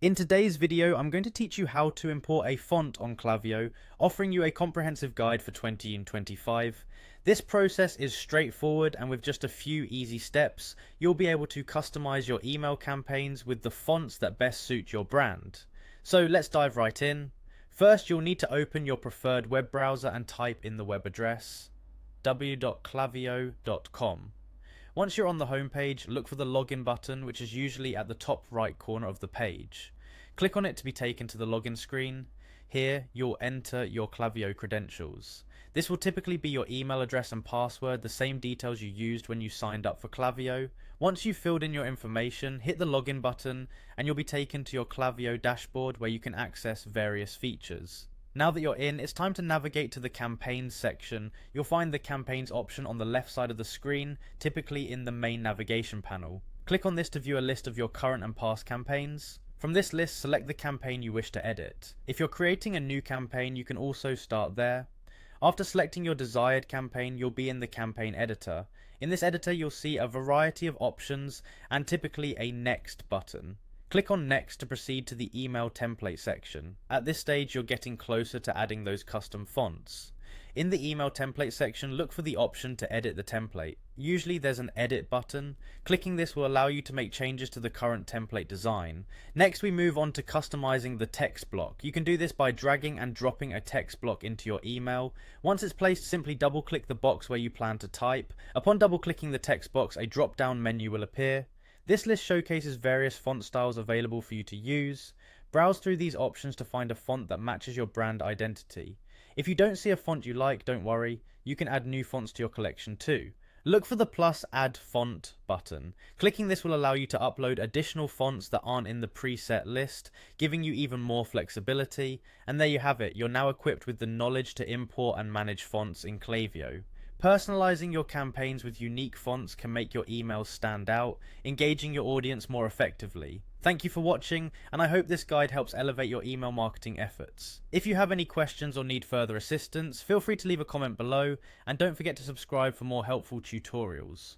In today's video, I'm going to teach you how to import a font on Klaviyo, offering you a comprehensive guide for 2025. This process is straightforward, and with just a few easy steps, you'll be able to customize your email campaigns with the fonts that best suit your brand. So let's dive right in. First, you'll need to open your preferred web browser and type in the web address w.klaviyo.com. Once you're on the home page, look for the login button, which is usually at the top right corner of the page. Click on it to be taken to the login screen. Here, you'll enter your Klaviyo credentials. This will typically be your email address and password, the same details you used when you signed up for Klaviyo. Once you've filled in your information, hit the login button and you'll be taken to your Klaviyo dashboard where you can access various features. Now that you're in, it's time to navigate to the campaigns section. You'll find the campaigns option on the left side of the screen, typically in the main navigation panel. Click on this to view a list of your current and past campaigns. From this list, select the campaign you wish to edit. If you're creating a new campaign, you can also start there. After selecting your desired campaign, you'll be in the campaign editor. In this editor, you'll see a variety of options and typically a next button. Click on Next to proceed to the email template section. At this stage, you're getting closer to adding those custom fonts. In the email template section, look for the option to edit the template. Usually there's an edit button. Clicking this will allow you to make changes to the current template design. Next, we move on to customizing the text block. You can do this by dragging and dropping a text block into your email. Once it's placed, simply double click the box where you plan to type. Upon double clicking the text box, a drop down menu will appear. This list showcases various font styles available for you to use. Browse through these options to find a font that matches your brand identity. If you don't see a font you like, don't worry, you can add new fonts to your collection too. Look for the plus Add Font button. Clicking this will allow you to upload additional fonts that aren't in the preset list, giving you even more flexibility. And there you have it, you're now equipped with the knowledge to import and manage fonts in Klaviyo. Personalizing your campaigns with unique fonts can make your emails stand out, engaging your audience more effectively. Thank you for watching, and I hope this guide helps elevate your email marketing efforts. If you have any questions or need further assistance, feel free to leave a comment below, and don't forget to subscribe for more helpful tutorials.